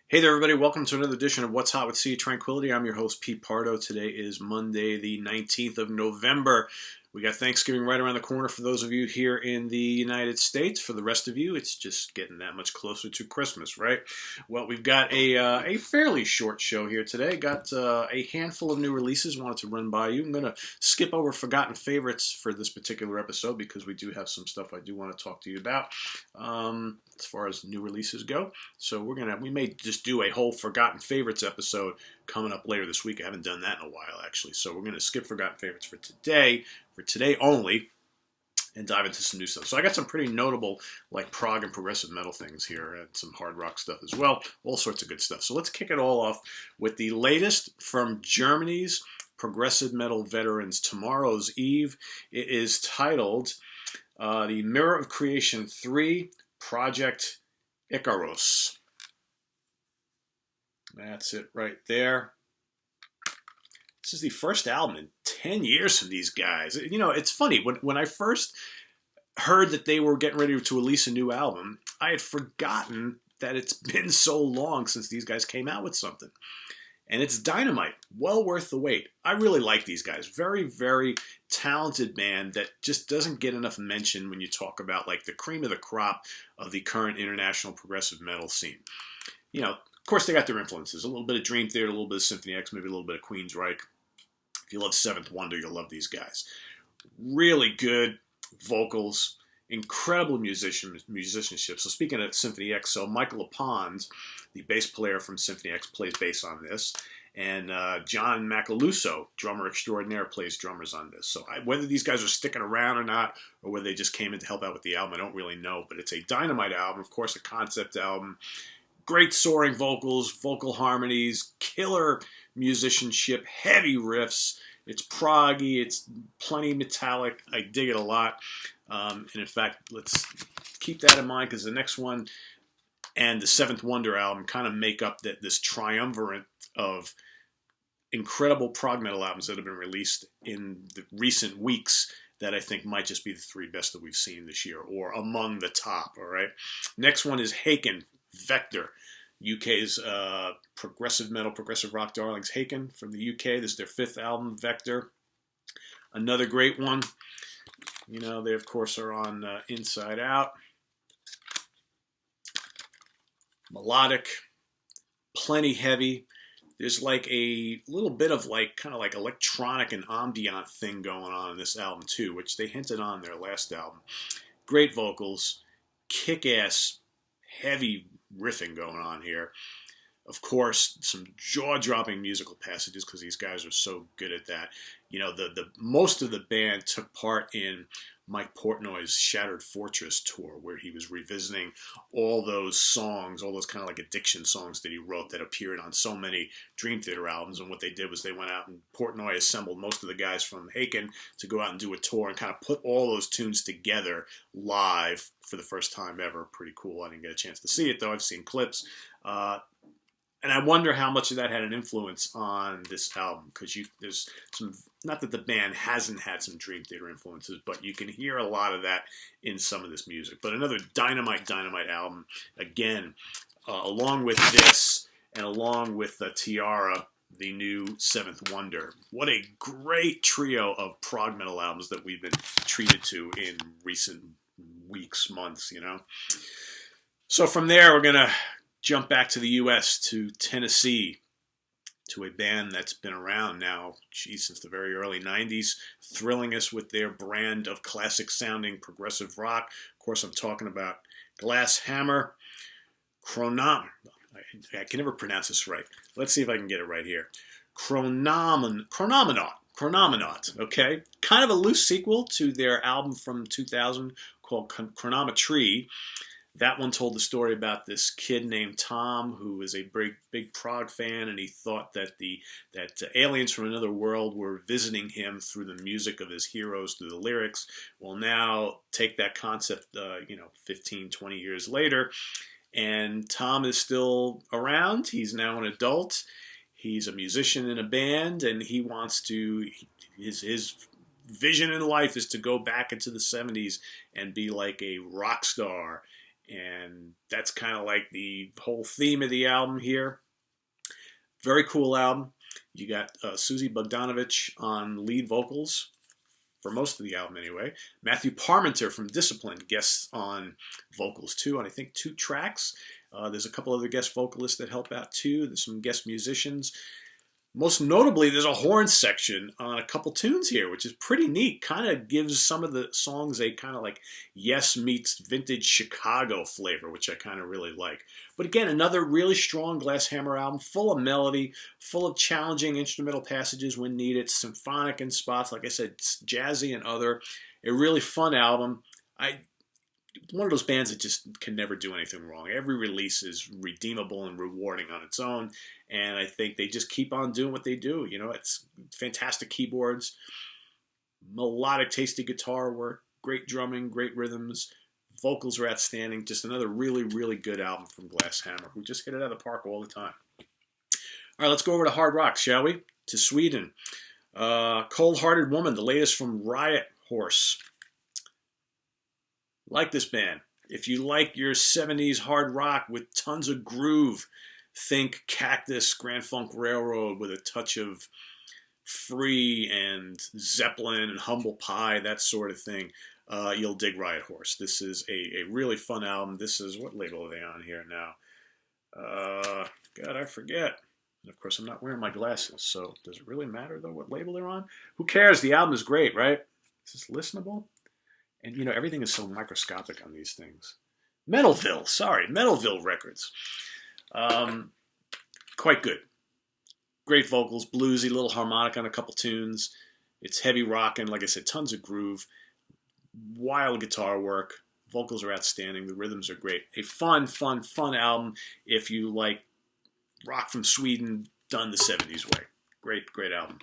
Hey there, everybody. Welcome to another edition of What's Hot with Sea Tranquility. I'm your host, Pete Pardo. Today is Monday, the 19th of November. We got Thanksgiving right around the corner for those of you here in the United States. For the rest of you, it's just getting that much closer to Christmas, right? Well, we've got a fairly short show here today. Got a handful of new releases wanted to run by you. I'm going to skip over Forgotten Favorites for this particular episode because we do have some stuff I do want to talk to you about as far as new releases go. So we may just do a whole Forgotten Favorites episode coming up later this week. I haven't done that in a while, actually. So we're going to skip Forgotten Favorites for today only, and dive into some new stuff. So I got some pretty notable like prog and progressive metal things here, and some hard rock stuff as well. All sorts of good stuff. So let's kick it all off with the latest from Germany's progressive metal veterans, Tomorrow's Eve. It is titled The Mirror of Creation 3 Project Icarus. That's it right there. This is the first album in 10 years from these guys. You know, it's funny. When I first heard that they were getting ready to release a new album, I had forgotten that it's been so long since these guys came out with something. And it's dynamite. Well worth the wait. I really like these guys. Very, very talented band that just doesn't get enough mention when you talk about like the cream of the crop of the current international progressive metal scene. You know, of course they got their influences. A little bit of Dream Theater, a little bit of Symphony X, maybe a little bit of Queensryche. If you love Seventh Wonder, you'll love these guys. Really good vocals, incredible musicianship. So speaking of Symphony X, so Michael Lapond, the bass player from Symphony X, plays bass on this. And John Macaluso, drummer extraordinaire, plays drummers on this. So whether these guys are sticking around or not, or whether they just came in to help out with the album, I don't really know. But it's a dynamite album, of course, a concept album. Great soaring vocals, vocal harmonies, killer musicianship, heavy riffs. It's proggy, it's plenty metallic. I dig it a lot. And in fact, let's keep that in mind because the next one and the Seventh Wonder album kind of make up this triumvirate of incredible prog metal albums that have been released in the recent weeks that I think might just be the three best that we've seen this year, or among the top, all right? Next one is Haken, Vector, UK's progressive metal, progressive rock darlings. Haken from the UK. This is their fifth album, Vector. Another great one. You know, they, of course, are on Inside Out. Melodic, plenty heavy. There's like a little bit of like kind of like electronic and ambient thing going on in this album too, which they hinted on their last album. Great vocals, kick-ass, heavy riffing going on here. Of course, some jaw-dropping musical passages because these guys are so good at that. You know, the most of the band took part in Mike Portnoy's Shattered Fortress tour, where he was revisiting all those songs, all those kind of like addiction songs that he wrote that appeared on so many Dream Theater albums. And what they did was they went out and Portnoy assembled most of the guys from Haken to go out and do a tour and kind of put all those tunes together live for the first time ever. Pretty cool. I didn't get a chance to see it, though. I've seen clips. And I wonder how much of that had an influence on this album, because there's some, not that the band hasn't had some Dream Theater influences, but you can hear a lot of that in some of this music. But another dynamite album, again, along with this and along with Tiara, the new Seventh Wonder. What a great trio of prog metal albums that we've been treated to in recent weeks, months, you know. So from there, we're going to jump back to the U.S., to Tennessee, to a band that's been around now, since the very early 90s, thrilling us with their brand of classic-sounding progressive rock. Of course, I'm talking about Glass Hammer, I can never pronounce this right. Let's see if I can get it right here. Chronomenaut, okay? Kind of a loose sequel to their album from 2000 called Chronometry. That one told the story about this kid named Tom who was a big prog fan, and he thought that aliens from another world were visiting him through the music of his heroes, through the lyrics. Well, now take that concept, 15, 20 years later, and Tom is still around. He's now an adult. He's a musician in a band, and he wants to. His vision in life is to go back into the 70s and be like a rock star And that's kind of like the whole theme of the album here. Very cool album. You got Susie Bogdanovich on lead vocals for most of the album anyway. Matthew Parmenter from Discipline guests on vocals too, on I think 2 tracks. There's a couple other guest vocalists that help out too. There's some guest musicians. Most notably, there's a horn section on a couple tunes here, which is pretty neat. Kind of gives some of the songs a kind of like Yes meets vintage Chicago flavor, which I kind of really like. But again, another really strong Glass Hammer album, full of melody, full of challenging instrumental passages when needed, symphonic in spots, like I said, jazzy and other. A really fun album. One of those bands that just can never do anything wrong. Every release is redeemable and rewarding on its own, and I think they just keep on doing what they do. You know, it's fantastic keyboards, melodic, tasty guitar work, great drumming, great rhythms, vocals are outstanding. Just another really, really good album from Glass Hammer, who just hit it out of the park all the time. All right, let's go over to hard rock, shall we? To Sweden. Cold Hearted Woman, the latest from Riot Horse. Like this band. If you like your 70s hard rock with tons of groove, think Cactus, Grand Funk Railroad with a touch of Free and Zeppelin and Humble Pie, that sort of thing. You'll dig Riot Horse. This is a really fun album. This is, what label are they on here now? God, I forget. And of course, I'm not wearing my glasses, so does it really matter, though, what label they're on? Who cares? The album is great, right? Is this listenable? And, you know, everything is so microscopic on these things. Metalville Records. Quite good. Great vocals, bluesy, little harmonic on a couple tunes. It's heavy rocking, like I said, tons of groove. Wild guitar work. Vocals are outstanding. The rhythms are great. A fun album if you like rock from Sweden done the 70s way. Great album.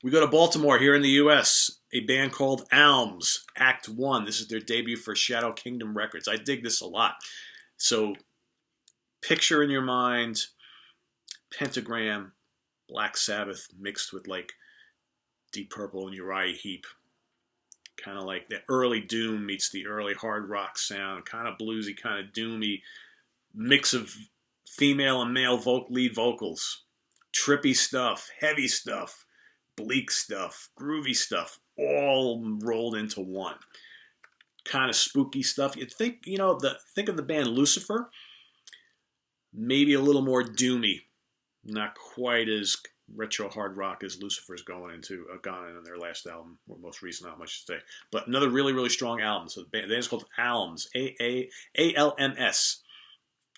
We go to Baltimore here in the U.S., a band called Alms, Act 1. This is their debut for Shadow Kingdom Records. I dig this a lot. So picture in your mind Pentagram, Black Sabbath mixed with like Deep Purple and Uriah Heep. Kind of like the early Doom meets the early hard rock sound. Kind of bluesy, kind of doomy. Mix of female and male lead vocals. Trippy stuff, heavy stuff. Bleak stuff, groovy stuff, all rolled into one. Kind of spooky stuff. You'd think, you know, think of the band Lucifer, maybe a little more doomy, not quite as retro hard rock as Lucifer's gone in their last album, or most recent album, I should say. But another really, really strong album. So the band is called Alms, A-L-M-S.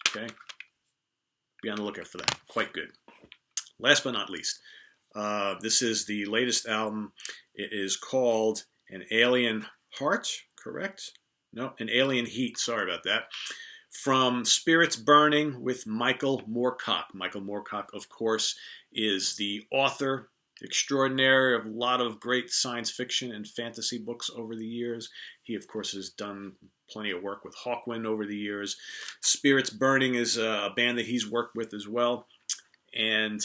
Okay, be on the lookout for that. Quite good. Last but not least. This is the latest album. It is called An Alien Heart, correct? No, An Alien Heat. Sorry about that. From Spirits Burning with Michael Moorcock. Michael Moorcock, of course, is the author extraordinaire of a lot of great science fiction and fantasy books over the years. He, of course, has done plenty of work with Hawkwind over the years. Spirits Burning is a band that he's worked with as well. And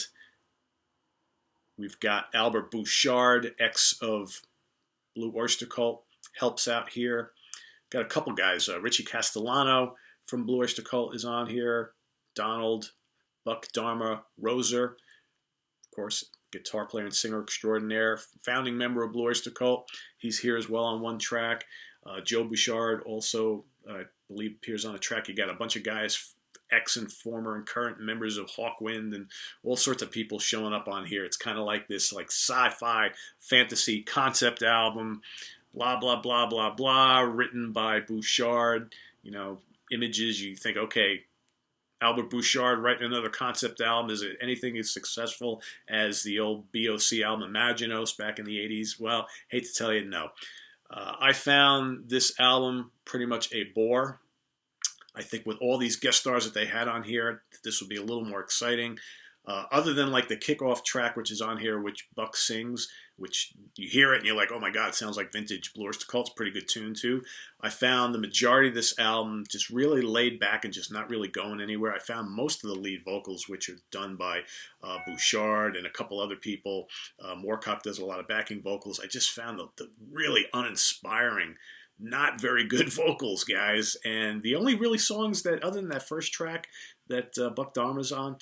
we've got Albert Bouchard, ex of Blue Oyster Cult, helps out here. Got a couple guys. Richie Castellano from Blue Oyster Cult is on here. Donald, Buck Dharma, Roser, of course, guitar player and singer extraordinaire, founding member of Blue Oyster Cult. He's here as well on one track. Joe Bouchard also, I believe, appears on a track. You got a bunch of guys, ex and former and current members of Hawkwind and all sorts of people showing up on here. It's kind of like this like sci-fi fantasy concept album, blah, blah, blah, blah, blah, written by Bouchard. You know, images, you think, okay, Albert Bouchard writing another concept album. Is it anything as successful as the old BOC album Imaginos back in the 80s? Well, hate to tell you, no. I found this album pretty much a bore. I think with all these guest stars that they had on here, this would be a little more exciting. Other than like the kickoff track, which is on here, which Buck sings, which you hear it and you're like, oh my God, it sounds like vintage Blue Oyster Cult's pretty good tune too. I found the majority of this album just really laid back and just not really going anywhere. I found most of the lead vocals, which are done by Bouchard and a couple other people. Moorcock does a lot of backing vocals. I just found the really uninspiring not very good vocals, guys. And the only really songs that, other than that first track that Buck Dharma's on,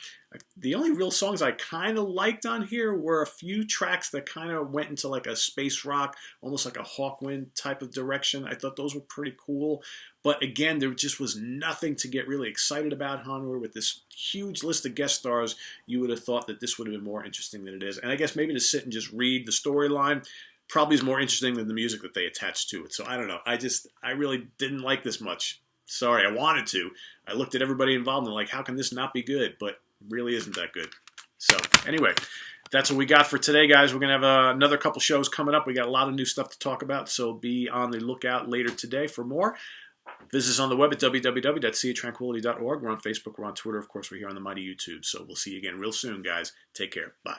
the only real songs I kind of liked on here were a few tracks that kind of went into like a space rock, almost like a Hawkwind type of direction. I thought those were pretty cool. But again, there just was nothing to get really excited about Hanwar. With this huge list of guest stars, you would have thought that this would have been more interesting than it is. And I guess maybe to sit and just read the storyline probably is more interesting than the music that they attached to it. So I don't know. I really didn't like this much. Sorry, I wanted to. I looked at everybody involved and like, how can this not be good? But it really isn't that good. So anyway, that's what we got for today, guys. We're going to have another couple shows coming up. We got a lot of new stuff to talk about, so be on the lookout later today for more. Visit us on the web at www.seatranquility.org. We're on Facebook. We're on Twitter. Of course, we're here on the mighty YouTube. So we'll see you again real soon, guys. Take care. Bye.